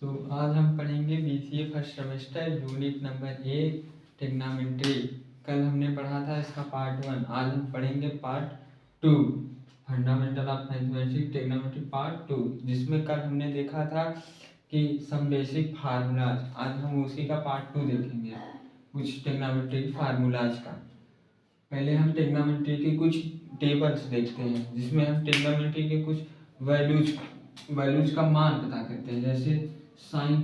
तो आज हम पढ़ेंगे BCA first semester unit number 1 trigonometry. कल हमने पढ़ा था इसका पार्ट 1। आज हम पढ़ेंगे part 2 fundamental of mathematics trigonometry part 2, जिसमें कल हमने देखा था कि सम बेसिक फार्मूलाज। आज हम उसी का पार्ट 2 देखेंगे, कुछ ट्रिग्नोमेट्री फार्मूलाज का। पहले हम ट्रिग्नोमेट्री के कुछ टेबल्स देखते हैं, जिसमें हम ट्रिग्नोमेट्री के कुछ वैल्यूज का मान पता करते हैं। जैसे साइन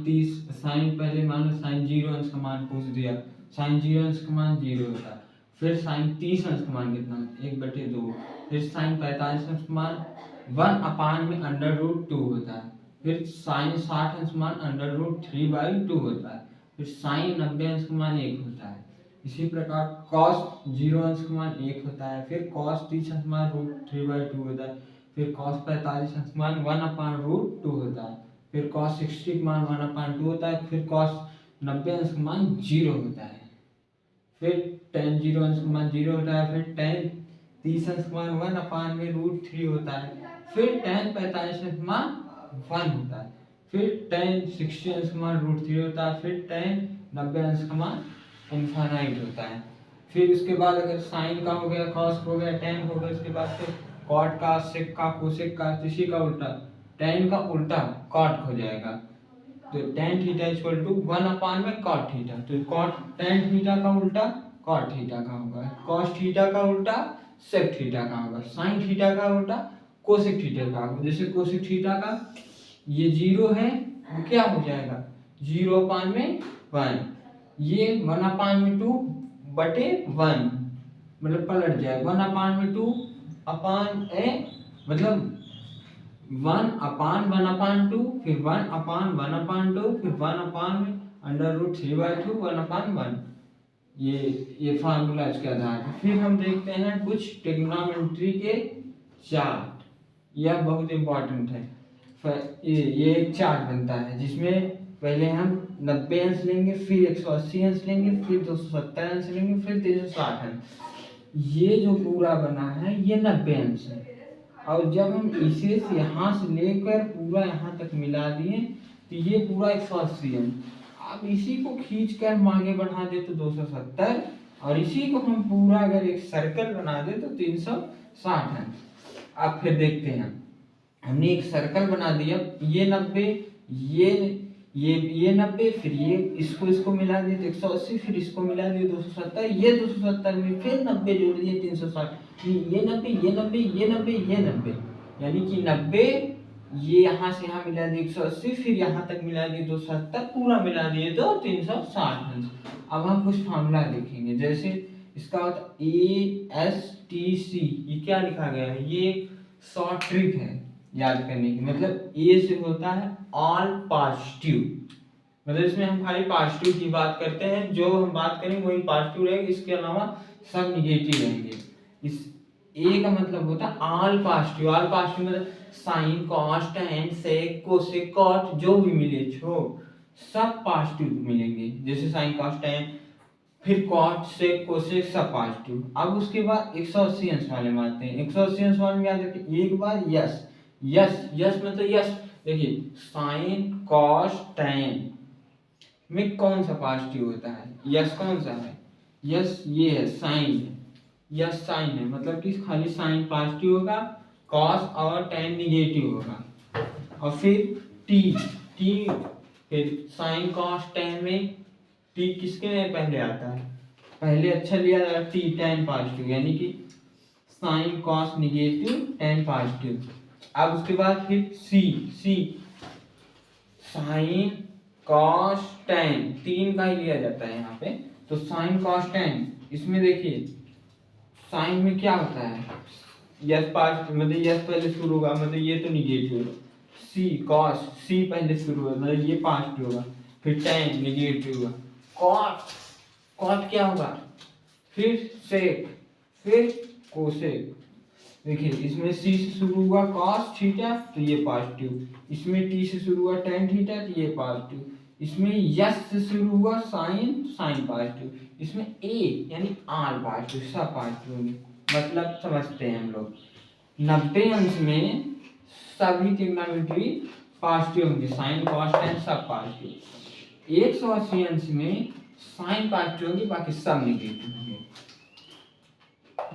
पहले मान लो साइन 0 अंश का मान पूछ दिया, साइन 0 अंश का मान 0 होता है। फिर साइन 30 अंश का मान कितना, 1/2। फिर साइन 45 अंश का मान 1/√2 होता है। फिर साइन 60 अंश का मान √3/2 होता है। फिर साइन 90 अंश का मान 1 होता है। इसी प्रकार cos 0 अंश का मान 1 होता है। फिर cos 30 अंश का मान √3/2 होता है। फिर cos 45 अंश का मान 1/√2 होता है। फिर cos 60 का मान 1/2 होता है। फिर cos 90 अंश का मान 0 होता है। फिर tan 0 अंश का मान 0 होता है। फिर tan 30 अंश का मान 1/√3 होता है। फिर tan 45 अंश का मान 1 होता है। फिर tan 60 अंश का मान √3 होता है। फिर tan 90 अंश का मान इनफाइनाइट होता है। फिर उसके बाद अगर साइन का हो गया, कॉस हो गया, टेन हो गया, उसके बाद फिर कॉट का, सेक का, कोसेक का, इसी का उल्टा टेन का उल्टा कॉट हो जाएगा। तो टेन थीटा इक्वल टू 1 में कॉट थीटा। तो कॉट टेन थीटा का उल्टा कॉट थीटा का होगा, कॉस थीटा का उल्टा सेक थीटा का होगा, साइन थीटा का उल्टा कोसेक थीटा का होगा। जैसे कोसेक थीटा का ये 0 है, वो क्या हो जाएगा 0/1। ये 1/2/1 मतलब पलट जाएगा 1/2 अपॉन ए, मतलब 1/1/2, फिर 1/1/2, फिर 1/√3/2, 1/1। ये फार्मूला इसके आधार है। फिर हम देखते हैं कुछ ट्रिग्नोमेट्री के चार्ट। यह बहुत इंपॉर्टेंट है। ये एक चार्ट बनता है जिसमें पहले हम 90 अंश लेंगे, फिर 180 अंश लेंगे, फिर 270 अंश लेंगे, फिर 360 अंश। ये जो पूरा बना है ये 90 अंश है। और जब हम इसे यहाँ से लेकर पूरा यहाँ तक मिला दिए तो ये पूरा 180 अंश। अब इसी को खींच कर हम आगे बढ़ा दे तो 270, और इसी को हम पूरा अगर एक सर्कल बना दे तो 360 अंश। अब फिर देखते हैं, हमने एक सर्कल बना दिया, ये 90, ये 90, फिर ये इसको मिला दिए तो 180, फिर इसको मिला दिए 270, ये 270 में फिर 90 जोड़ दिए 360, ये 90, ये 90, ये 90, ये 90, यानी कि 90 ये यहाँ से यहाँ मिला दिए 180, फिर यहाँ तक मिला दिए 270, पूरा मिला दिए तो 360 अंश। अब हम कुछ फार्मूला देखेंगे। जैसे इसका होता ASTC, ये क्या लिखा गया है, ये शॉर्ट ट्रिक है याद करने की। मतलब ए से होता है ऑल पॉजिटिव, मतलब इसमें हम खाली पॉजिटिव की बात करते हैं, जो हम बात करेंगे वही पॉजिटिव रहेगा, इसके अलावा सब निगेटिव रहेंगे। इस ए का मतलब होता है ऑल पॉजिटिव। ऑल पॉजिटिव मतलब sign, cos, tan, sec, cosec, cot जो भी मिले सब पॉजिटिव मिलेंगे। जैसे साइन, कॉस, टेन, फिर कॉट, सेक, कोसेक सब पॉजिटिव। अब उसके बाद 180 अंश वाले में आते हैं। 180 अंश वाले में याद रखिए एक बार यस मतलब यस। देखिए साइन, कॉस, टेन में कौन सा पॉजिटिव होता है, यस कौन सा है, यस ये है, साइन है, यस साइन है, मतलब कि खाली साइन पॉजिटिव होगा, कॉस और टेन निगेटिव होगा। और फिर टी फिर साइन, कॉस, टेन में टी किसके में पहले आता है, पहले अच्छा लिया जाएगा टी, टेन पॉजिटिव, यानी कि sine, cos negative, tan positive. अब उसके बाद फिर सी साइन, कॉस, टेन, तीन का ही लिया जाता है यहाँ पे। तो साइन, कॉस, टेन, इसमें देखिए साइन में क्या होता है, यस पॉजिटिव, मतलब यस पहले शुरू होगा, मतलब ये तो निगेटिव होगा। सी कॉस, सी पहले शुरू होगा, मतलब ये पॉजिटिव होगा। फिर टेन निगेटिव होगा। कॉट क्या होगा, फिर सेक, फिर कोसेक। देखिए इसमें सी से शुरू हुआ कॉस थीटा तो ये पॉजिटिव, इसमें टी से शुरू हुआ टेन थीटा तो ये पॉजिटिव, इसमें यस से शुरू हुआ साइन पॉजिटिव, इसमें ए यानी आर पॉजिटिव, सब पॉजिटिव होंगे। मतलब समझते हैं हम लोग 90 अंश में सभी ट्रिग्नोमेट्री पॉजिटिव होंगे, साइन कॉस टेन सब पॉजिटिव। 180 अंश में साइन पॉजिटिव होगी, बाकी सब निगेटिव होंगे।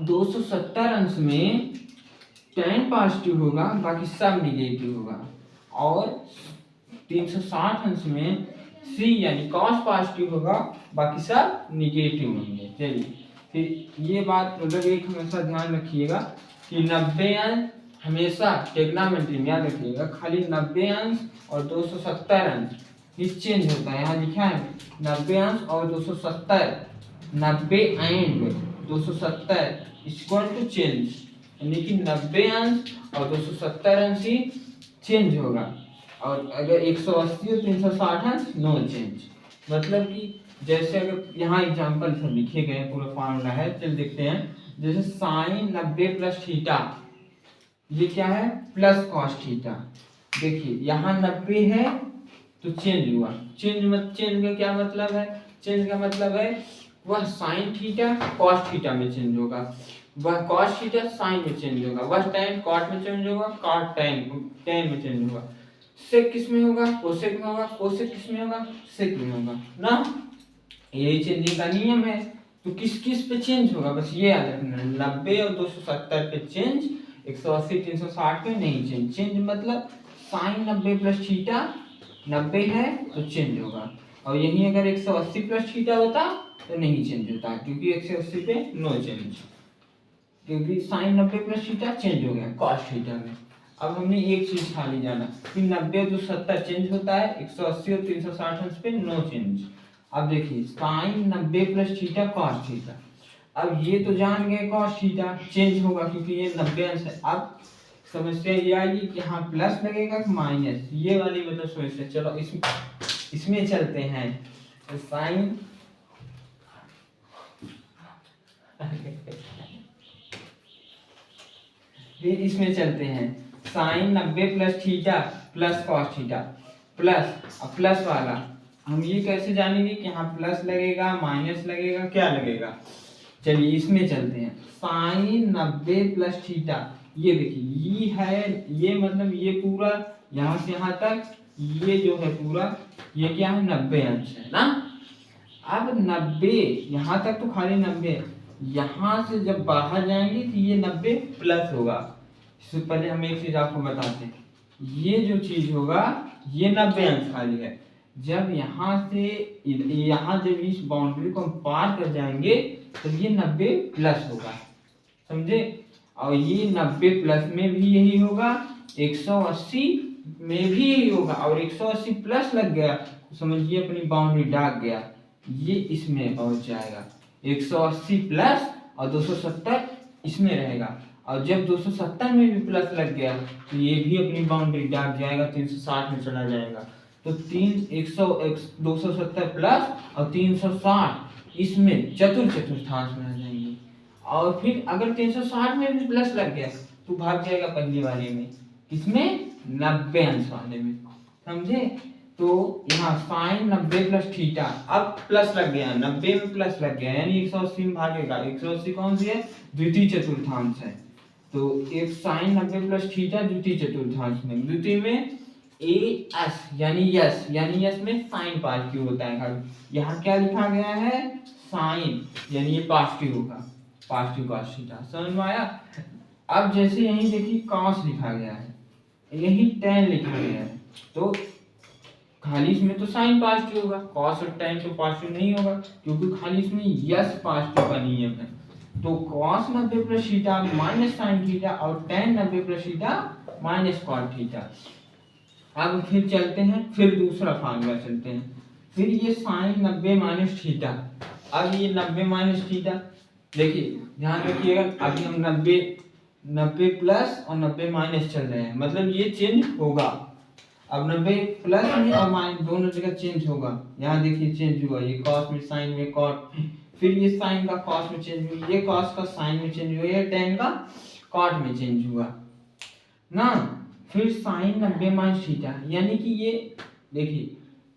270 अंश में टेन पॉजिटिव होगा, बाकी सब निगेटिव होगा। और 360 अंश में सी यानी कॉस पॉजिटिव होगा, बाकी सब निगेटिव होंगे। चलिए फिर ये बात मतलब एक हमेशा ध्यान रखिएगा कि 90 अंश हमेशा ट्रिग्नोमेट्री में याद रखिएगा, खाली 90 अंश और 270 अंश ये चेंज होता है। यहाँ लिखा है 90 अंश और 270, 90 एंड 270 इक्वल टू चेंज, यानी कि 90 अंश और 270 अंश ही चेंज होगा। और अगर 180 और 360 अंश नो चेंज। मतलब कि जैसे अगर यहाँ एग्जाम्पल सब लिखे गए, पूरा फॉर्मूला है, चल देखते हैं। जैसे साइन 90 प्लस थीटा, ये क्या है प्लस कॉस थीटा। देखिए यहाँ 90 है तो चेंज हुआ, चेंज का क्या मतलब है, चेंज का मतलब है वह साइन थीटा कॉस थीटा में चेंज होगा, वह कॉस थीटा साइन में चेंज होगा, वह टेन कॉट में चेंज होगा, कॉट टेन में चेंज होगा। सेक किस में होगा, कोसेक में होगा, कोसेक किस में होगा, सेक में होगा ना। यही चेंजिंग का नियम है। तो किस किस पे चेंज होगा, बस ये याद रखना, 90 और 270 पे चेंज, 180 360 पे नहीं चेंज। चेंज मतलब साइन 90 प्लस थीटा 90 है तो चेंज होगा, और यही अगर 180 प्लस थीटा होता तो नहीं चेंज होता, क्योंकि 180 पे नो चेंज, क्योंकि साइन 90 प्लस थीटा चेंज हो गया कॉस थीटा में। अब हमने एक चीज खाली जाना कि 90 और 270 चेंज होता है, 180 और 360 अंश पे नो चेंज। अब देखिए sine 90 plus theta cos theta, अब ये तो जान गए कॉस थीटा चेंज होगा क्योंकि ये 90 अंश है। अब समस्या ये आएगी कि हाँ प्लस लगेगा कि माइनस, ये वाली मतलब समस्या। चलो इसमें चलते हैं। तो साइन फिर इसमें चलते हैं, sine 90 plus theta plus cos theta plus, अब प्लस वाला हम ये कैसे जानेंगे कि हाँ प्लस लगेगा माइनस लगेगा क्या लगेगा। चलिए इसमें चलते हैं, साइन 90 प्लस थीटा, ये देखिए ये है, ये मतलब ये पूरा यहाँ से यहाँ तक ये जो है पूरा ये क्या है 90 अंश है ना। अब 90 यहाँ तक तो खाली 90, यहाँ से जब बाहर जाएंगे तो ये 90 प्लस होगा। इससे पहले हम एक चीज आपको बताते हैं, ये जो चीज होगा ये 90 अंश खाली है, जब यहाँ से यहाँ जब इस बाउंड्री को हम पार कर जाएंगे तो ये 90 प्लस होगा, समझे। और ये 90 प्लस में भी यही होगा, 180 में भी यही होगा, और 180 प्लस लग गया तो समझिए अपनी बाउंड्री दाग गया, ये इसमें पहुंच जाएगा। 180 प्लस और 270 इसमें रहेगा, और जब 270 में भी प्लस लग गया तो ये भी अपनी बाउंड्री दाग जाएगा, 360 में चला जाएगा। तो 270 प्लस और 360 इसमें चतुर्थांश में आ जाएंगे। और फिर अगर 360 में भी प्लस लग गया तो भाग जाएगा पहली वाले में, किसमें 90 अंश वाले में, समझे। तो यहाँ साइन 90 प्लस थीटा, अब प्लस लग गया 90 में प्लस लग गया यानी 180 में भागेगा, 180 कौन सी है द्वितीय चतुर्थांश है। तो एक साइन 90 प्लस थीटा द्वितीय चतुर्थांश में, द्वितीय में ए एस यानी यस में साइन पॉजिटिव होता है खाली। यहाँ क्या लिखा गया है साइन, यानी ये पॉजिटिव होगा, पॉजिटिव कॉस थीटा, समझ में आया। अब जैसे यहीं देखिए कॉस लिखा गया है, यही टेन लिखा गया है, तो खाली इसमें तो साइन पॉजिटिव होगा, कॉस और टेन तो पॉजिटिव नहीं होगा क्योंकि खाली इसमें यस पॉजिटिव का नियम है। तो cos 90 plus theta minus sine theta और tan 90 plus theta minus cot theta. अब फिर चलते हैं, फिर दूसरा फार्मूला चलते हैं, फिर ये साइन 90 माइनस थीटा। अब ये 90 माइनस थीटा, देखिए ध्यान रखिएगा, अभी हम 90 प्लस और 90 माइनस चल रहे हैं, मतलब ये चेंज होगा। अब 90 प्लस में और माइनस दोनों जगह चेंज होगा। यहाँ देखिए चेंज हुआ, ये कॉस में साइन में कॉट, फिर ये साइन का कॉस में चेंज हुआ, ये कॉस का साइन में चेंज हुआ, ये टेन का कॉट में चेंज हुआ ना। फिर साइन 90 माइनस थीटा, यानी कि ये देखिए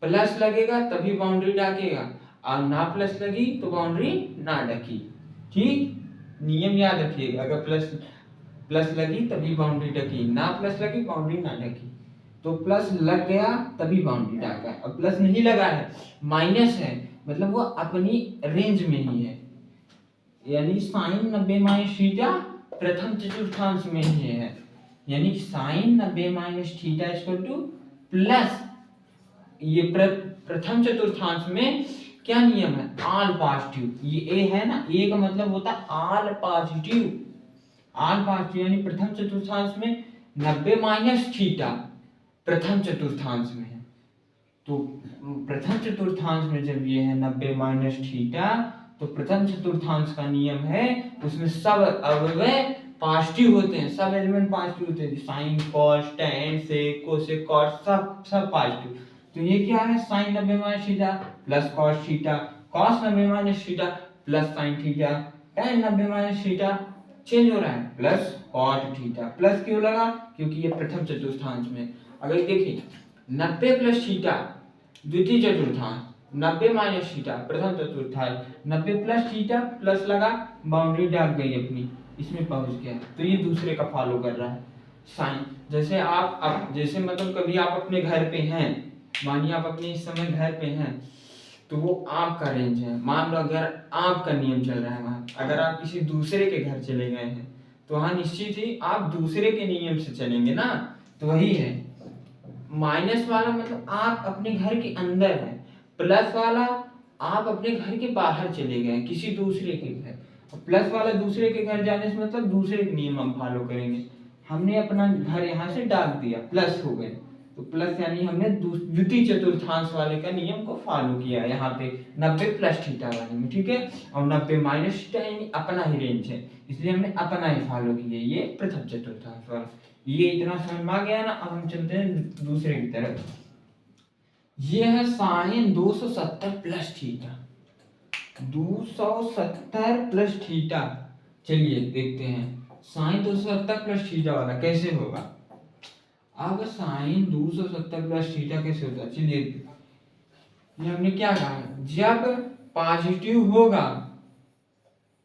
प्लस लगेगा तभी बाउंड्री डाकेगा, और ना प्लस लगी तो बाउंड्री ना ढकी, ठीक। नियम याद रखिएगा, अगर प्लस लगी तभी बाउंड्री ढकी, ना प्लस लगी बाउंड्री ना ढकी। तो प्लस लग गया तभी बाउंड्री डार्क है, अब प्लस नहीं लगा है, माइनस है, मतलब वो अपनी रेंज में ही है, यानी साइन 90 माइनस थीटा प्रथम चतुर्थांश में ही है, यानी sine 90 minus theta equal to plus ये प्रथम चतुर्थांश में क्या नियम है, ऑल पॉजिटिव, ये ए है ना, ए का मतलब होता है ऑल पॉजिटिव, ऑल पॉजिटिव यानी प्रथम चतुर्थांश में 90 माइनस थीटा प्रथम चतुर्थांश में है, तो प्रथम चतुर्थांश में जब ये है 90 माइनस थीटा, तो प्रथम चतुर्थांश का नियम है उसमें सब अवयव पॉजिटिव होते हैं, सब एलिमेंट पॉजिटिव होते हैं, sine cos tan sec cosec cos सब पॉजिटिव, तो ये क्या है sine 90 minus theta plus cos theta, cos 90 minus theta plus sine theta, tan 90 minus theta change हो रहा है प्लस कॉट थीटा, प्लस क्यों लगा, क्योंकि ये प्रथम चतुर्थांश में, अगर देखिए 90 प्लस थीटा द्वितीय चतुर्थांश, 90 माइनस थीटा प्रथम चतुर्थांश, 90 प्लस थीटा प्लस लगा, बाउंड्री डाल गई अपनी, इसमें पहुंच गया, तो ये दूसरे का फॉलो कर रहा है साइन, जैसे आप जैसे मतलब कभी आप अपने घर पे हैं, मानिए आप अपने इस समय घर पे हैं, तो वो आपका रेंज है, मान लो अगर आपका नियम चल रहा है वहां, अगर आप किसी दूसरे के घर चले गए हैं तो वहां निश्चित ही आप दूसरे के नियम से चलेंगे ना, तो वही है माइनस वाला मतलब आप अपने घर के अंदर हैं, प्लस वाला आप अपने घर के बाहर चले गए किसी दूसरे के घर, प्लस वाला दूसरे के घर जाने से मतलब दूसरे के नियम हम फॉलो करेंगे, हमने अपना घर यहाँ से डाल दिया प्लस हो गए, तो प्लस यानी हमने द्वितीय चतुर्थांश वाले का नियम को फॉलो किया यहाँ पे 90 प्लस थीटा वाले में, ठीक है, और 90 माइनस थीटा यानी अपना ही रेंज है, इसलिए हमने अपना ही फॉलो किया, ये प्रथम चतुर्थांश वाला, ये इतना समझ में आ गया ना, अब हम चलते हैं दूसरे की तरफ, ये है sine 270 plus theta, 270 plus theta, चलिए देखते हैं साइन 270 प्लस थीटा वाला कैसे होगा, अब साइन 270 प्लस थीटा कैसे होता है, चलिए ये हमने क्या कहा, जब पॉजिटिव होगा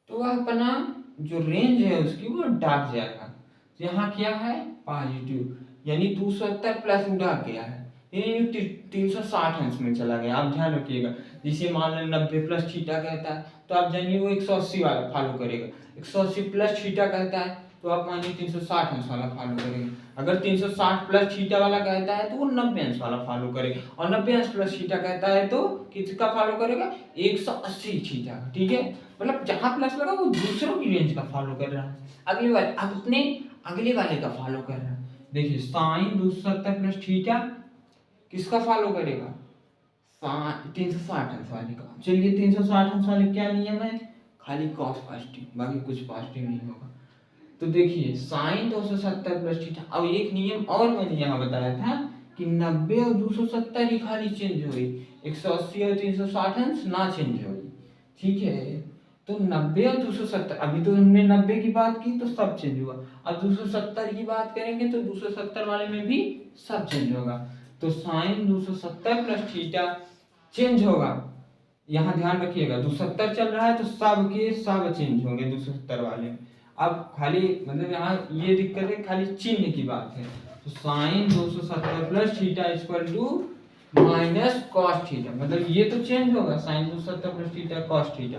तो वह अपना जो रेंज है उसकी वो डाक जाएगा, यहाँ क्या है पॉजिटिव, यानी 270 प्लस डाक गया है, यानी 360 अंश में चला गया, आप ध्यान रखिएगा, जिसे मान लो 90 प्लस थीटा कहता है तो आप जानिए वो 180 वाला फॉलो करेगा, 180 प्लस थीटा कहता है तो आप मानिए 360 अंश वाला फॉलो करेंगे, अगर 360 प्लस थीटा वाला कहता है तो वो 90 अंश वाला फॉलो करेगा, और 90 अंश प्लस थीटा कहता है तो किसका फॉलो करेगा 180 थीटा, ठीक है, मतलब जहां प्लस लगा वो दूसरों की रेंज का फॉलो कर रहा है, अगले वाले अब अपने अगले वाले का फॉलो कर रहा है, देखिए साइन 270 प्लस थीटा किसका फॉलो करेगा 360 अंश वाले का, चलिए 360 अंश वाले क्या नियम है, खाली कॉस पॉजिटिव, बाकी कुछ पॉजिटिव नहीं होगा, तो देखिए साइन 270 प्लस थीटा, अब एक नियम और मैंने यहाँ बताया था कि 90 और 270 ही खाली चेंज हुई, 180 और 360 अंश ना चेंज हुई, ठीक है, तो 90 और 270, अभी तो हमने 90 की बात की तो सब चेंज हुआ, अब 270 की बात करेंगे तो 270 वाले में भी सब चेंज होगा, तो साइन 270 प्लस थीटा चेंज होगा, यहाँ ध्यान रखिएगा 270 चल रहा है तो सब के सब चेंज होंगे 270 वाले, अब खाली मतलब यहाँ ये दिक्कत है खाली चिन्ह की बात है, तो sine 270 plus theta equal to minus cos theta, मतलब ये तो चेंज होगा sine 270 plus theta cos theta,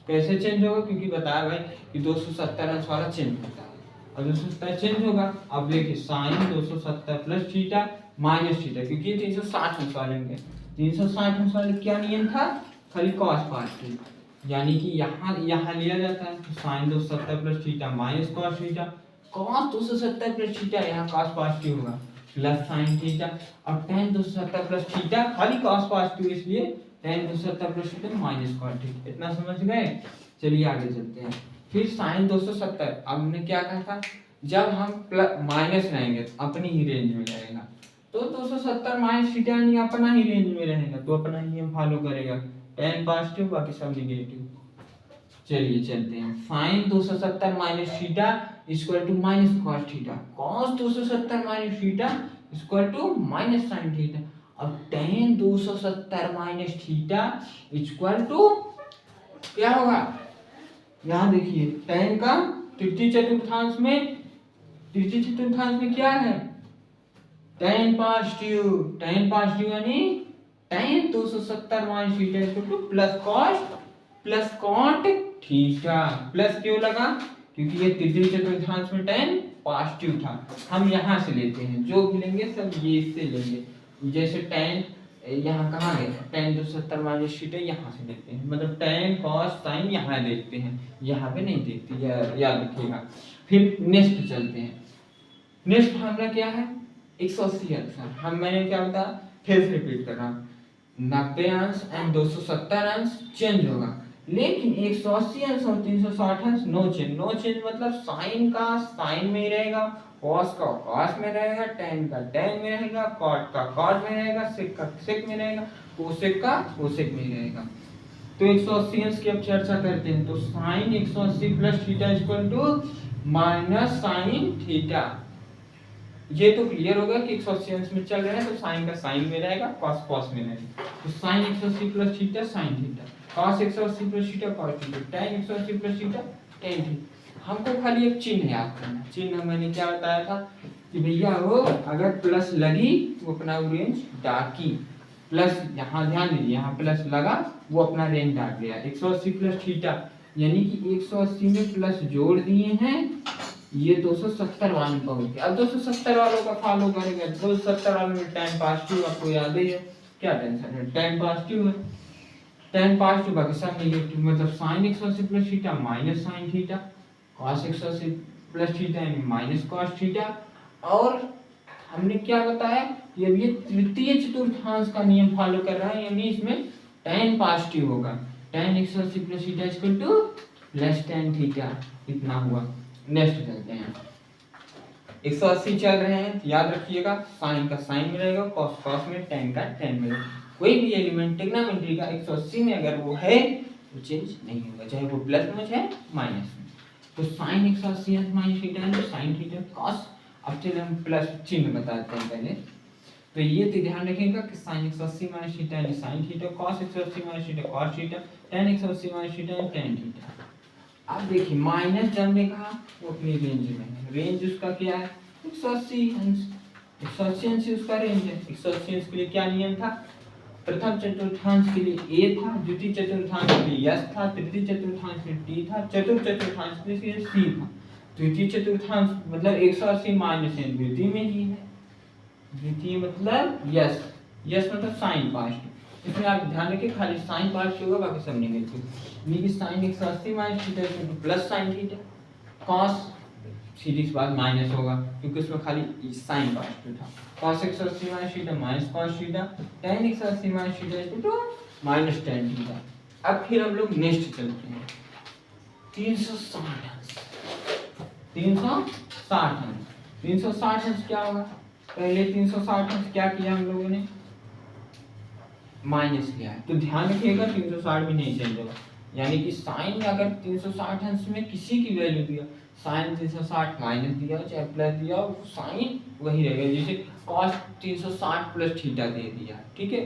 कैसे चेंज होगा, क्योंकि बताया भाई कि 270 अंश वाला चेंज होता है, और 270 चेंज होगा, अब देखिए sine 270 plus theta minus theta, क्योंकि ये 360 अंश वाले में 360 अंश वाले क्या नियम था, खाली कॉस पॉजिटिव, यानी कि यहाँ लिया जाता है, तो sine 270 plus theta minus cos theta, cos 270 plus theta यहाँ कॉस पॉजिटिव होगा प्लस साइन थीटा, और tan 270 प्लस थीटा खाली कॉस पॉजिटिव, इसलिए tan 270 plus theta minus cos theta, इतना समझ गए, चलिए आगे चलते हैं, फिर साइन 270, अब हमने क्या कहा था, जब हम प्लस माइनस रहेंगे तो अपनी ही रेंज में रहेगा, तो 270 माइनस थीटा यानी अपना ही रेंज में रहेगा, तो अपना ही हम फॉलो करेगा, tan पॉजिटिव बाकी सब निगेटिव, चलिए चलते हैं, sine 270 minus theta equal to minus cos theta, cos 270 minus theta equal to minus sine theta, अब tan 270 minus theta equal to क्या होगा, यहाँ देखिए tan का तृतीय चतुर्थांश में क्या है tan पॉजिटिव यानी tan 270 minus theta equal to plus cot theta. Plus क्यों लगा? क्योंकि ये तृतीय चतुर्थांश में tan पॉजिटिव था। हम यहाँ से लेते हैं, जो भी लेंगे सब ये इससे लेंगे। जैसे tan यहाँ कहाँ गए, tan 270 माइनस थीटा यहाँ से लेते हैं, मतलब tan cos sin यहाँ देखते हैं, यहाँ पे नहीं देखते, याद रखिएगा। फिर नेक्स्ट चलते हैं। नेक्स्ट फार्मूला क्या है? 180 अंश। हम मैंने क्या बताया, फिर से रिपीट कर रहा हूँ, 90 अंश एंड 270 अंश चेंज होगा, लेकिन 180 अंश और 360 अंश नो चेंज। नो चेंज मतलब साइन का साइन में ही रहेगा, कॉस का कॉस में रहेगा, tan का tan में रहेगा, कॉट का कॉट में रहेगा, सेक का सेक में रहेगा, कोसेक का कोसेक में रहेगा। तो 180 अंश की अब चर्चा करते हैं। तो sine 180 plus theta equal to minus sine theta. ये तो क्लियर होगा कि 180 अंश में चल रहे हैं तो साइन का साइन में रहेगा, कॉस कॉस में रहेगा। तो sine 180 plus theta sine theta, cos 180 plus theta cos theta, tan 180 plus theta tan theta. हमको खाली एक चिन्ह याद करना है। चिन्ह मैंने क्या बताया था कि भैया वो अगर प्लस लगी तो अपना रेंज डाकी, प्लस यहाँ ध्यान दीजिए, यहाँ प्लस लगा वो अपना रेंज डाक गया। 180 प्लस थीटा यानी कि 180 में प्लस जोड़ दिए हैं, ये 270 वाले पहुंच गए। अब 270 वालों का फॉलो करेंगे। 270 वालों में tan पॉजिटिव आपको याद ही है, क्या टेंशन है, tan पॉजिटिव है। tan पॉजिटिव बाकी सब नेगेटिव, मतलब sin 180 plus theta minus sin theta, cos 180 plus theta यानी माइनस cos थीटा। और हमने क्या बताया, ये तृतीय चतुर्थांश का नियम फॉलो कर रहा है, यानी इसमें tan पॉजिटिव होगा। tan 180 plus theta equal to plus tan theta, इतना हुआ। नेक्स्ट चलते हैं। 180 चल रहे हैं तो याद रखिएगा साइन का साइन में रहेगा, cos cos में, tan का tan में रहेगा। कोई भी एलिमेंट ट्रिग्नोमेट्री का 180 में अगर वो है तो चेंज नहीं होगा, चाहे वो प्लस में चाहे माइनस में। तो साइन 180 माइनस थीटा है, साइन थीटा cos। अब चलिए हम प्लस चिन्ह बताते हैं पहले। तो ये तो ध्यान रखिएगा कि साइन 180 माइनस थीटा यानी sign theta, cos 180 minus theta cos theta, tan 180 minus theta यानी tan थीटा। अब देखिए माइनस जब ने कहा वो अपनी रेंज में है, रेंज उसका क्या है 180 अंश। 180 अंश उसका रेंज है। 180 अंश के लिए क्या नियम था, प्रथम चतुर्थांश के लिए a था, द्वितीय चतुर्थांश के लिए s था, तृतीय चतुर्थांश के लिए t था, चतुर्थ चतुर्थांश के लिए c था। द्वितीय चतुर्थांश मतलब 180 माइनस है, द्वितीय में ही है, द्वितीय मतलब यस, यस मतलब साइन पॉजिटिव। इसमें आप ध्यान रखिए खाली साइन पॉजिटिव होगा, बाकी सब नेगेटिव। यानी sine 180 minus theta equal to plus sine theta, cos सीरीज बाद माइनस होगा क्योंकि उसमें खाली साइन पॉजिटिव था। cos 180 minus theta minus cos theta, tan 180 minus theta equal to minus tan theta. अब फिर हम लोग नेक्स्ट चलते हैं। 360 अंश, 360 अंश, 360 अंश क्या होगा? पहले 360 अंश क्या किया हम लोगों ने, माइनस लिया है। तो ध्यान रखिएगा 360 भी नहीं चेंज होगा, यानी कि साइन अगर 360 अंश में किसी की वैल्यू दिया, साइन 360 माइनस दिया चाहे प्लस दिया, साइन वही रहेगा। जैसे cos 360 प्लस थीटा दे दिया, ठीक है,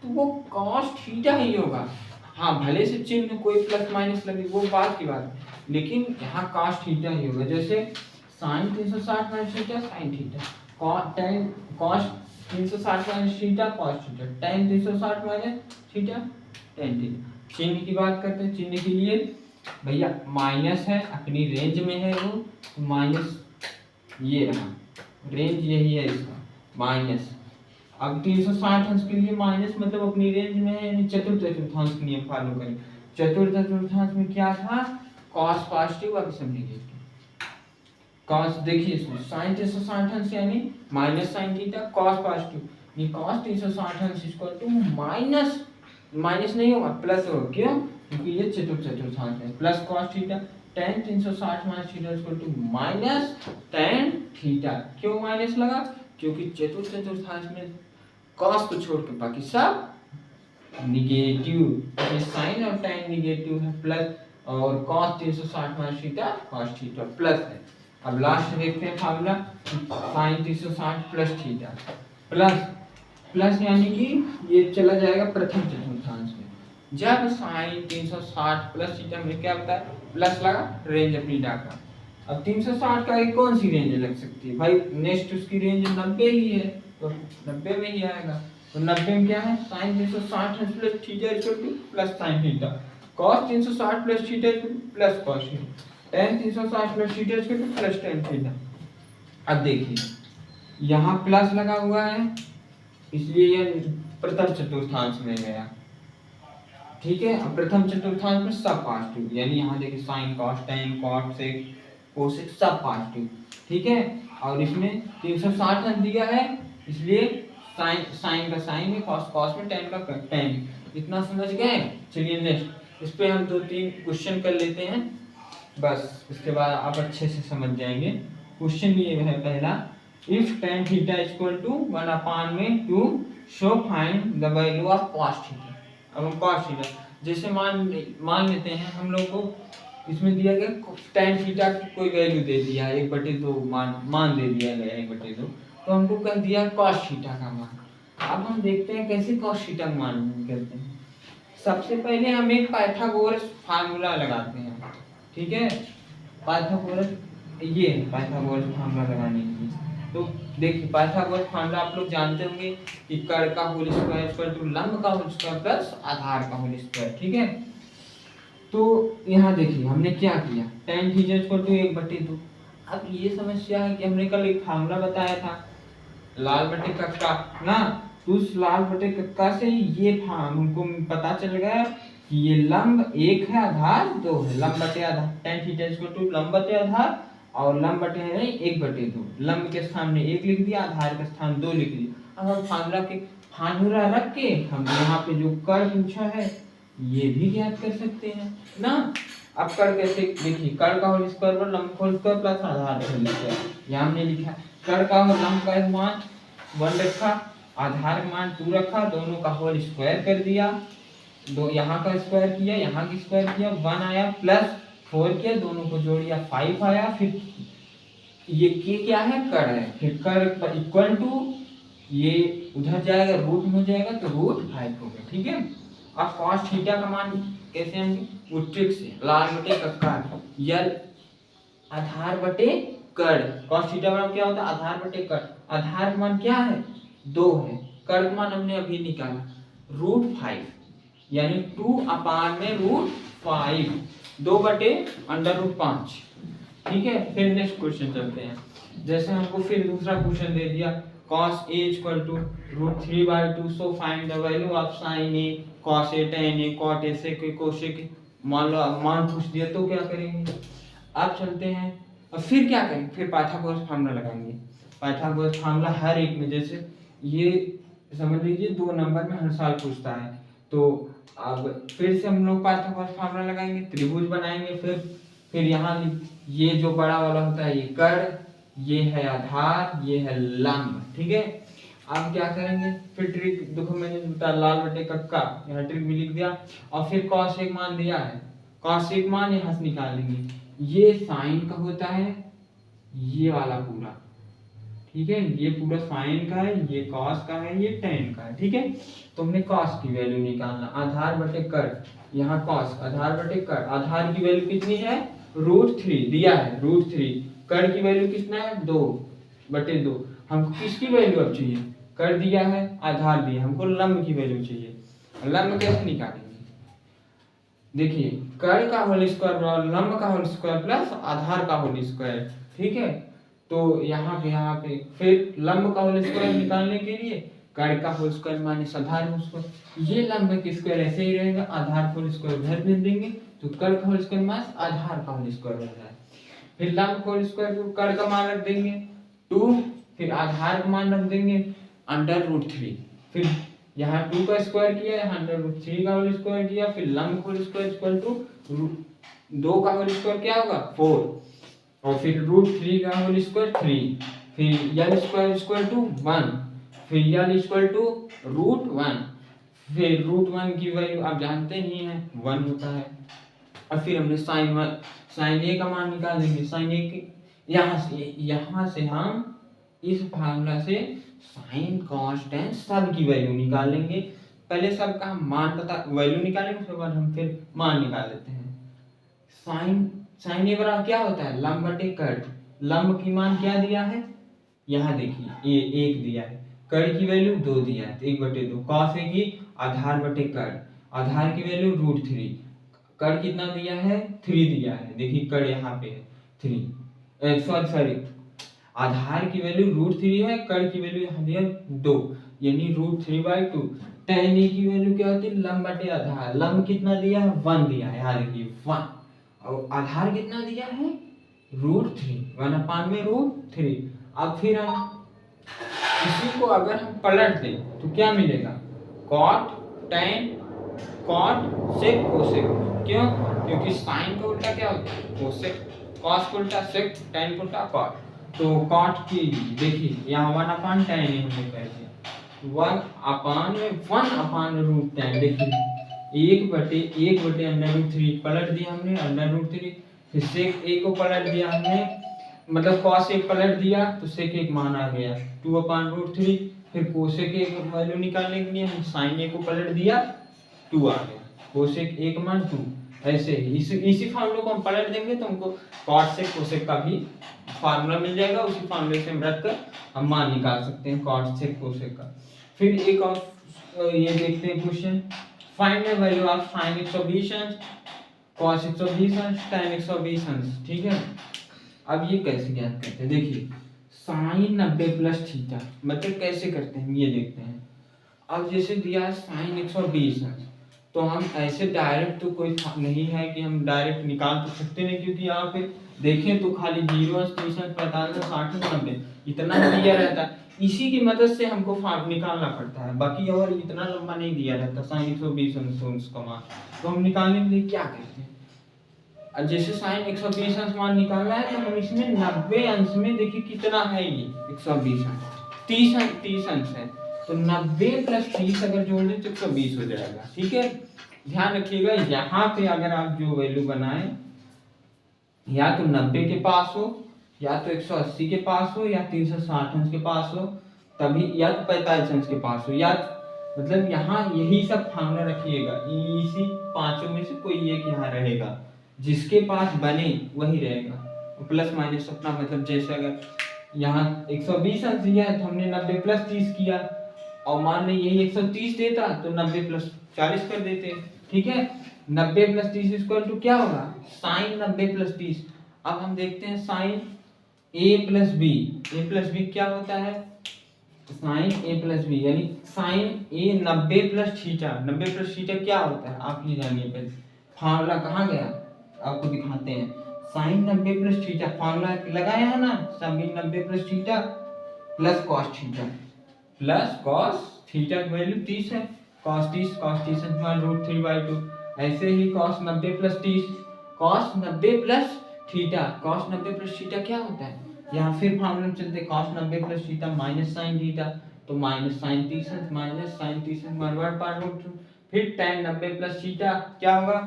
तो वो cos थीटा ही होगा। हाँ भले से चिन्ह कोई प्लस माइनस लगे वो बात की बात, लेकिन यहाँ cos थीटा ही होगा। जैसे sine 360 minus theta sine theta, tan cos 360 minus theta cos theta, tan 360 minus theta tan theta. चिन्ह की बात करते हैं। चिन्ह के लिए भैया माइनस है, अपनी रेंज में है वो, माइनस ये रहा, रेंज यही है इसका माइनस। अब 360 अंश के लिए माइनस मतलब अपनी रेंज में है, यानी चतुर्थ चतुर्थांश का नियम फॉलो करें। चतुर्थ चतुर्थांश में क्या था, cos पॉजिटिव और सब नेगेटिव। cos देखिए इसमें sin 360 अंश यानी minus sine theta, cos positive ये cos 360 अंश इक्वल टू माइनस, माइनस नहीं होगा प्लस होगा, क्यों, क्योंकि ये चतुर्थ चतुर्थांश है, plus cos theta, tan 360 minus theta equal to minus tan theta. क्यों माइनस लगा, क्योंकि चतुर्थ चतुर्थांश में cos को छोड़ के बाकी सब निगेटिव, ये sin और tan निगेटिव है, प्लस और cos 360 minus theta cos theta plus है। अब लास्ट देखते हैं formula, sin 360 plus theta plus plus यानी कि ये चला जाएगा प्रथम चतुर्थांश में। जब sin 360 प्लस थीटा में क्या बताया, प्लस लगा, रेंज अपनी डाका। अब 360 का एक कौन सी रेंज लग सकती है भाई, नेक्स्ट उसकी रेंज 90 ही है, तो 90 में ही आएगा। तो 90 में क्या है, साइन 360 है plus theta equal to plus sine theta, cos 360 plus theta equal to plus cos theta, ten 360 plus theta equal to plus tan theta. अब देखिए यहाँ प्लस लगा हुआ है इसलिए ये प्रथम चतुर्थांश में गया, ठीक है। अब प्रथम चतुर्थांश में सब पॉजिटिव, यानी यहाँ देखिए sine cos tan cot sec cosec सब पॉजिटिव, ठीक है। और इसमें 360 अंक दिया है इसलिए साइन का साइन में, कॉस में, टेन का टेन। इतना समझ गए। चलिए नेक्स्ट इस पे हम 2-3 क्वेश्चन कर लेते हैं बस, इसके बाद आप अच्छे से समझ जाएंगे। क्वेश्चन ये है पहला, if tan theta equal to 1/2 show find the value of cos theta. अब हम cos थीटा जैसे मान लेते हैं, हम लोग को इसमें दिया गया tan थीटा की कोई वैल्यू दे दिया 1/2 मान दे दिया गया 1/2, तो हमको कह दिया cos थीटा का मान। अब हम देखते हैं कैसे cos थीटा का मान करते हैं। सबसे पहले हम एक पाइथागोरस फार्मूला लगाते हैं, ठीक है। पाइथागोरस फार्मूला लगाने के लिए तो देखिए पाइथागोरस फार्मूला आप लोग जानते होंगे कि कर्ण का होल स्क्वायर इक्वल टू लंब का होल स्क्वायर प्लस आधार का होल स्क्वायर, ठीक है। तो यहाँ देखिए हमने क्या किया, tan थीटा इक्वल टू 1/2। अब ये समस्या है कि हमने कल एक फार्मूला बताया था लाल बटे कक्का ना, तो उस लाल बटे कक्का से ये हमको पता चल गया कि ये लंब 1 है आधार 2 है, लंब बटे आधार tan थीटा इक्वल टू लंब बटे आधार और लंब बटे है 1/2, लंब के स्थान में 1 लिख दिया, आधार के स्थान 2 लिख दिया। अब हम फार्मूला रख के हम यहाँ पे जो कर्ण पूछा है ये भी ज्ञात कर सकते हैं ना। अब कर्ण कैसे, देखिए कर्ण का होल स्क्वायर पर लंब का होल स्क्वायर प्लस आधार का होल स्क्वायर, यहाँ हमने लिखा कर्ण का लंब का मान 1 रखा, आधार का मान 2 रखा, दोनों का होल स्क्वायर कर दिया, दो यहाँ का स्क्वायर किया यहाँ की स्क्वायर किया, 1 आया प्लस 4 किया, दोनों को जोड़िया 5 आया, फिर ये क्या है कर्ण है, फिर कर्ण इक्वल टू ये उधर जाएगा रूट में हो जाएगा तो √5 हो गया, ठीक है। अब cos थीटा का मान कैसे होंगे, वो ट्रिक से लाल बटे कक्का यल आधार बटे कर्ण, cos थीटा का मान क्या होता है आधार बटे कर्ण, आधार का मान क्या है 2 है, कर्ण का मान हमने अभी निकाला √5 यानी 2/√5 2/√5, ठीक है। फिर नेक्स्ट क्वेश्चन चलते हैं। जैसे हमको फिर दूसरा क्वेश्चन दे दिया cos A equal to √3/2 so find the value of sin A cos A tan A cot A sec A cosec A। मान लो मान पूछ दिया तो क्या करेंगे, अब चलते हैं और फिर क्या करेंगे, फिर पाइथागोरस फार्मूला लगाएंगे। पाइथागोरस फार्मूला हर एक में, जैसे ये समझ लीजिए 2 नंबर में हर साल पूछता है, तो अब फिर से हम लोग पाइथागोरस फार्मूला लगाएंगे, त्रिभुज बनाएंगे, फिर यहाँ ये जो बड़ा वाला होता है ये कर्ण, ये है आधार, ये है लंब, ठीक है। अब क्या करेंगे, फिर ट्रिक देखो मैंने बताया लाल बटे कक्का, यहाँ ट्रिक भी लिख दिया, और फिर cos एक मान दिया है, cos एक मान यहाँ से निकालेंगे, ये साइन का होता है ये वाला पूरा, ठीक है, ये पूरा साइन का है, ये cos का है, ये tan का है, ठीक है। तो हमने cos की वैल्यु निकालना, आधार बटे कर्ण, यहाँ cos आधार बटे कर्ण, आधार की वैल्यू कितनी है √3 दिया है √3, कर्ण की वैल्यू कितना है 2/2, हमको किसकी वैल्यू अब चाहिए, कर दिया है आधार दिया, हमको लंब की वैल्यू चाहिए। लंब कैसे निकालेंगे, देखिए कर्ण का होल स्क्वायर और लंब का होल स्क्वायर प्लस आधार का होल स्क्वायर, ठीक है। तो यहाँ पे फिर लंब का होल स्क्वायर निकालने के लिए कर्ण का होल स्क्वायर माइनस आधार होल स्क्वायर, ये लंब का स्क्वायर ऐसे ही रहेगा, आधार का होल स्क्वायर उधर भेज देंगे तो कर्ण का होल स्क्वायर माइनस आधार का होल स्क्वायर हो जाए, फिर लंब का होल स्क्वायर को कर्ण का मान रख देंगे 2, फिर आधार का मान रख देंगे √3, फिर यहाँ 2 का स्क्वायर किया, यहाँ √3 का होल स्क्वायर किया, फिर लंब का होल स्क्वायर इक्वल टू 2 का होल स्क्वायर क्या होगा 4, और फिर √3 का होल स्क्वायर 3, फिर यल स्क्वायर इक्वल टू 1, फिर यल इक्वल टू √1, फिर √1 की वैल्यू आप जानते ही हैं 1 होता है, और फिर हमने साइन ए का मान निकाल देंगे, साइन ए के यहाँ से हम इस फार्मूला से साइन कॉस टेन सब की वैल्यू निकाल लेंगे, पहले सब का मान पता वैल्यू निकालेंगे, उसके बाद हम फिर मान निकाल लेते हैं। साइन ए बराबर क्या होता है लंब बटे कर्ण, लंब की मान क्या दिया है यहाँ देखिए ये 1 दिया है, कड़ की वैल्यू 2 दिया है, 1/2। कॉस है कि आधार बटे कड़, आधार की वैल्यू √3, कड़ कितना दिया है 3 दिया है, देखिए कड़ यहाँ पे है 3, सॉरी आधार की वैल्यू √3 है, कड़ की वैल्यू यहाँ दिया 2, यानी √3/2। tan a की वैल्यू क्या होती है लंब बटे आधार, लंब कितना दिया है 1 दिया है, यहाँ देखिए 1, और आधार कितना दिया है √3, 1/√3। अब फिर हम इसी को अगर हम पलट दें तो क्या मिलेगा, cot tan cot sec cosec, क्यों, क्योंकि साइन का उल्टा क्या होता है कोसेक, cos का उल्टा sec, tan का उल्टा cot। तो cot की देखिए यहाँ 1/tan हमने कर दिया, 1/√tan, देखिए 1/√3 पलट दिया हमने √3, फिर sec a को पलट दिया हमने, मतलब cos a पलट दिया तो sec a मान आ गया 2/√3, फिर cosec a की वैल्यू निकालने के लिए हम sin a को पलट दिया 2 आ गया, cosec a का मान 2। ऐसे ही इसी फार्मूले को हम पलट देंगे तो हमको cot sec cosec का भी फार्मूला मिल जाएगा, उसी फार्मूले से हम रख कर हम मान निकाल सकते हैं cot sec cosec का। फिर एक और ये देखते हैं question, find the value of sin 120 अंश, cos 120 अंश, tan 120 अंश, ठीक है। अब ये कैसे ज्ञात करते हैं, देखिए sin 90 प्लस थीटा मतलब कैसे करते हैं ये देखते हैं। अब जैसे दिया है sin 120 अंश, तो हम ऐसे डायरेक्ट तो कोई नहीं है कि हम डायरेक्ट निकाल तो सकते नहीं, क्योंकि यहाँ पे देखें तो खाली 0 अंश 30 अंश 45 60 90 इतना दिया रहता है, इसी की मदद से हमको निकालना पड़ता है, बाकी और इतना लंबा नहीं दिया रहता sin 120 अंश का मान। तो हम निकालने के लिए क्या करते हैं, और जैसे sin 120 अंश मान निकालना है तो हम इसमें 90 अंश में देखिए कितना है ये 120 अंश 30 अंश है, तो 90 प्लस 30 अगर जोड़ दें तो 120 हो जाएगा, ठीक है। ध्यान रखिएगा यहाँ पे अगर आप जो वैल्यू बनाए या तो 90 के पास हो, या तो 180 के पास हो, या 360 अंश के पास हो, तभी या तो 45 अंश के पास हो, या मतलब यहाँ यही सब फार्मूला रखिएगा, इसी पांचों में से कोई एक यहाँ रहेगा, जिसके पास बने वही रहेगा, प्लस माइनस अपना मतलब जैसे अगर यहाँ 120 अंश दिया है तो हमने 90 प्लस 30 किया, और मान लें यही 130 देता तो 90 प्लस 40 कर देते, ठीक है। 90 प्लस 30 इक्वल टू क्या होगा साइन 90 प्लस 30। अब हम देखते हैं sine a plus B, A plus B क्या होता है साइन a प्लस बी, यानी sine a 90 plus theta, 90 plus theta क्या होता है आप ये जानिए पहले, फार्मूला कहाँ गया आपको दिखाते हैं, साइन 90 प्लस थीटा फार्मूला लगाया है ना, sine 90 plus theta plus cos theta, plus cos theta की वैल्यू 30 है, कॉस 30 √3/2, ऐसे ही cos 90 plus 30, cos 90 plus theta, cos 90 plus theta क्या होता है, यहाँ फिर फार्मूला चलते cos 90 plus theta minus sine theta, तो माइनस साइन 30 माइनस साइन 30 √2, फिर tan 90 प्लस थीटा क्या होगा,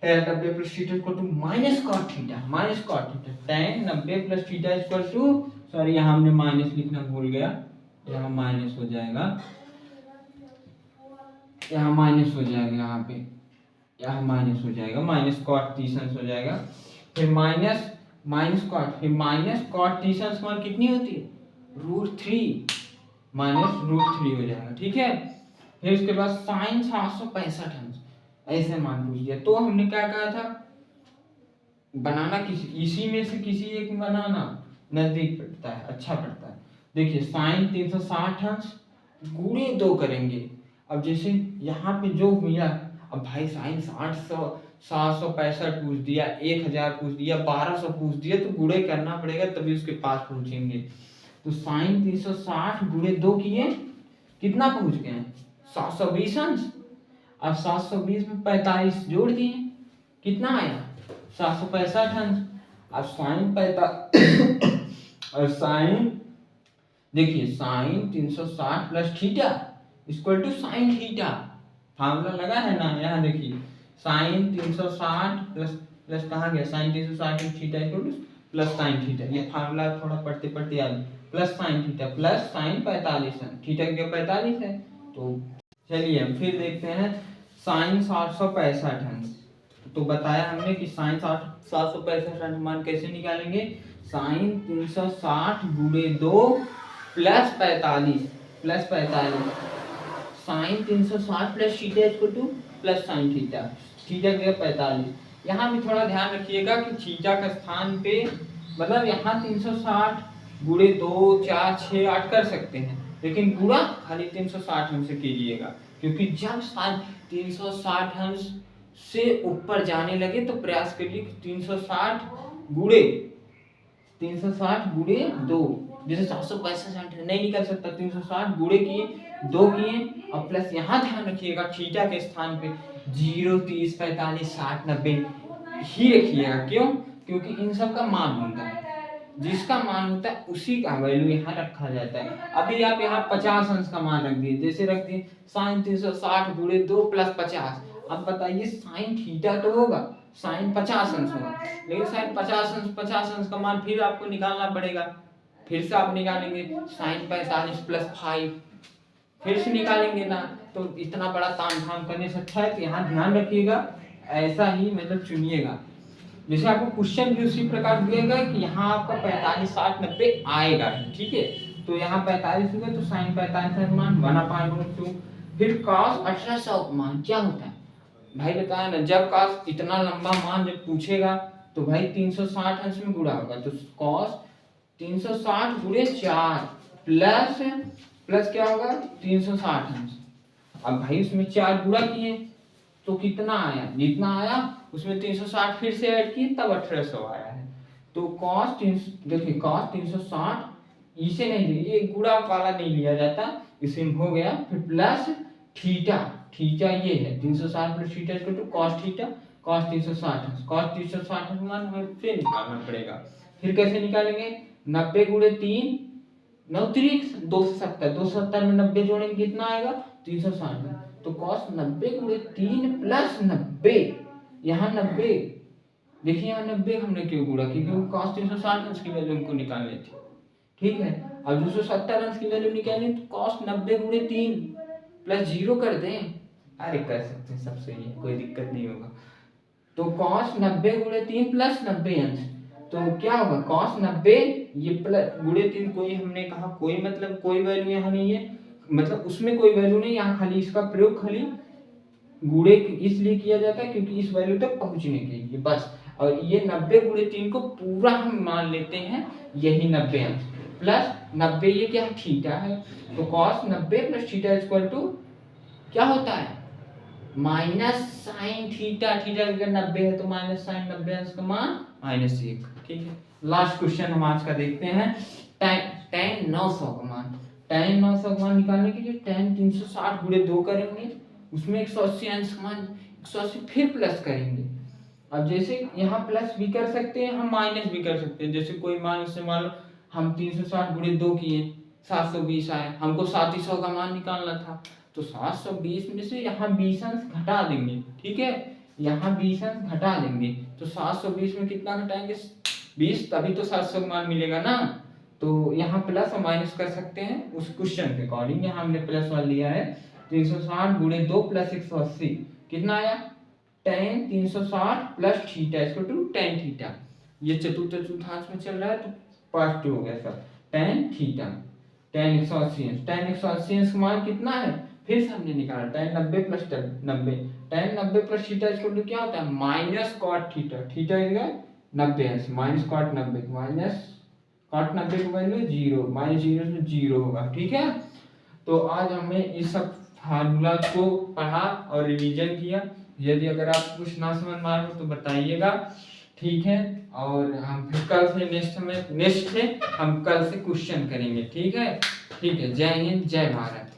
tan 90 plus theta equal to minus cot theta, minus cot theta, tan 90 plus theta equal to, sorry यहाँ हमने minus लिखना भूल गया, यहाँ माइनस हो जाएगा, यहाँ माइनस हो जाएगा, यहाँ पे यहाँ माइनस हो जाएगा, माइनस कॉट 30 हो जाएगा, फिर माइनस माइनस कॉट, फिर माइनस कॉट 30 मान कितनी होती है √3 माइनस √3 हो जाएगा, ठीक है। फिर उसके बाद साइन 765 अंश, ऐसे मान पूछ दिया, तो हमने क्या कहा था बनाना इसी में से किसी एक में बनाना नजदीक पड़ता है, अच्छा पड़ता है। देखिए साइन 360 अंश गुणे 2 करेंगे, अब जैसे यहाँ पे जो मिला, अब भाई साइन 765 पूछ दिया, 1000 पूछ दिया, 1200 पूछ दिया, तो गुणे करना पड़ेगा तभी उसके पास पहुंचेंगे। तो साइन 360 गुणे 2 किए कितना पहुंच गए 720 अंश, अब 720 में 45 जोड़ दिए कितना आया 765 अंश। अब साइन 45 और साइन देखिए sine 360 plus theta equal to sine theta, formula लगा है ना, यहाँ देखिए साइन 360 प्लस कहाँ गया sine 360 theta equal to plus sine theta, ये फार्मूला थोड़ा पढ़ते पढ़ते याद, plus sine theta plus sine 45 theta क्या 45 है। तो चलिए हम फिर देखते हैं साइन 765 अंश, तो बताया हमने कि साइन 765 अंश मान कैसे निकालेंगे, साइन 360 गुणे 2 plus 45, plus 45 sine 360 plus theta equal to plus sine theta, theta का 45। यहाँ भी थोड़ा ध्यान रखिएगा कि थीटा का स्थान पे मतलब यहाँ 360 गुणे 2 4 6 8 कर सकते हैं, लेकिन गुणा खाली 360 अंश से कीजिएगा, क्योंकि जब साइन 360 अंश से ऊपर जाने लगे तो प्रयास करिए कि 360 गुणे 2, जैसे 765 नहीं निकल सकता, 360 गुणे किए 2 किए, और प्लस यहाँ ध्यान रखिएगा थीटा के स्थान पे 0 30 45 60 90 ही रखिएगा। क्यों? क्योंकि इन सब का मान होता है, जिसका मान होता है उसी का वैल्यू यहाँ रखा जाता है। अभी आप यहाँ 50 अंश का मान रख दिए, जैसे रख दिए साइन 360 गुणे 2 प्लस 50। अब बताइए साइन थीटा तो होगा, साइन 50 अंश होगा, लेकिन साइन 50 अंश का मान फिर आपको निकालना पड़ेगा। फिर से आप निकालेंगे साइन 45 प्लस 5, फिर से निकालेंगे ना, तो इतना बड़ा तामझाम करने से अच्छा है कि यहाँ ध्यान रखिएगा, ऐसा ही मतलब चुनिएगा। जैसे आपको क्वेश्चन भी उसी प्रकार दिएगा कि यहाँ आपका 45 60 90 आएगा, ठीक है। तो यहाँ 45 हुआ तो साइन 45 का मान 1/2, फिर cos 1800 का मान क्या होता है भाई बताया ना, जब cos इतना लंबा मान जब पूछेगा तो भाई 360 अंश में गुणा होगा, तो cos 360 गुणे 4 प्लस क्या होगा 360 अंश। अब भाई उसमें 4 गुणा किए तो कितना आया, जितना आया उसमें 360 फिर से ऐड किए तब 1800 आया है। तो cos 360 इसे नहीं, ये गुणा वाला नहीं लिया जाता, इसमें हो गया। फिर प्लस थीटा ये है 360 plus theta equal to cos theta, cos 360 मान हमें फिर निकालना पड़ेगा। फिर कैसे निकालेंगे, 90 गुणे 3 9 3 270 में 90 जोड़ेंगे कितना आएगा 360, तो cos 90 गुणे 3 प्लस 90, यहाँ 90 देखिए, यहाँ 90 हमने क्यों गुणा, क्योंकि cos 360 अंश की वैल्यू हमको निकालनी थी, ठीक है। अब 270 अंश की वैल्यू निकालनी तो cos 90 गुणे 3 प्लस 0 कर दें, अरे कर सकते हैं, सब सही है, कोई दिक्कत नहीं होगा। तो cos 90 गुणे 3 प्लस 90 अंश, तो क्या होगा cos 90 ये प्लस गुणे 3, कोई हमने कहा कोई मतलब कोई वैल्यू यहाँ नहीं है, मतलब उसमें कोई वैल्यू नहीं, यहाँ खाली इसका प्रयोग खाली गुणे इसलिए किया जाता है क्योंकि इस वैल्यू तक पहुंचने के लिए बस। और ये 90 गुणे 3 को पूरा हम मान लेते हैं, यही 90 अंश प्लस 90 ये क्या है थीटा है, तो cos 90 plus theta equal to क्या होता है माइनस साइन थीटा, अगर 90 है तो माइनस साइन 90 अंश का मान -1, ठीक है। लास्ट क्वेश्चन हम आज का देखते हैं, tan 900 का मान। tan 900 का मान निकालने के लिए tan 360 गुणे 2 करेंगे, उसमें 180 अंश का मान 180 फिर प्लस करेंगे। अब जैसे यहाँ प्लस भी कर सकते हैं, हम माइनस भी कर सकते हैं। जैसे कोई मान से मान लो हम 360 गुणे 2 किए 720 आए, हमको 700 का मान निकालना था, तो 720 में से यहाँ 20 अंश घटा देंगे, ठीक है, यहाँ 20 अंश घटा देंगे, तो 720 में कितना घटाएंगे 20, तभी तो 700 का मान मिलेगा ना। तो यहाँ प्लस और माइनस कर सकते हैं उस क्वेश्चन के अकॉर्डिंग, यहाँ हमने प्लस वाला लिया है 360 गुणे 2 प्लस 180 कितना आया tan 360 plus theta equal to tan theta, ये चतुर्थांश में चल रहा है तो पार्ट 2 हो गया सर, tan थीटा tan 180 अंश का मान कितना है, फिर से हमने निकाला tan 90 plus 90, tan 90 plus theta equal to क्या होता है माइनस cot थीटा, थीटा इधर 90 अंश माइनस cot 90, माइनस cot 90 की वैल्यू 0, -0 से 0 होगा, ठीक है। तो आज हमने इस सब फार्मूला को पढ़ा और रिवीजन किया, यदि अगर आप कुछ ना समझ में आए हो तो बताइएगा, ठीक है। और हम फिर कल से नेक्स्ट से हम कल से क्वेश्चन करेंगे, ठीक है। जय हिंद, जय भारत।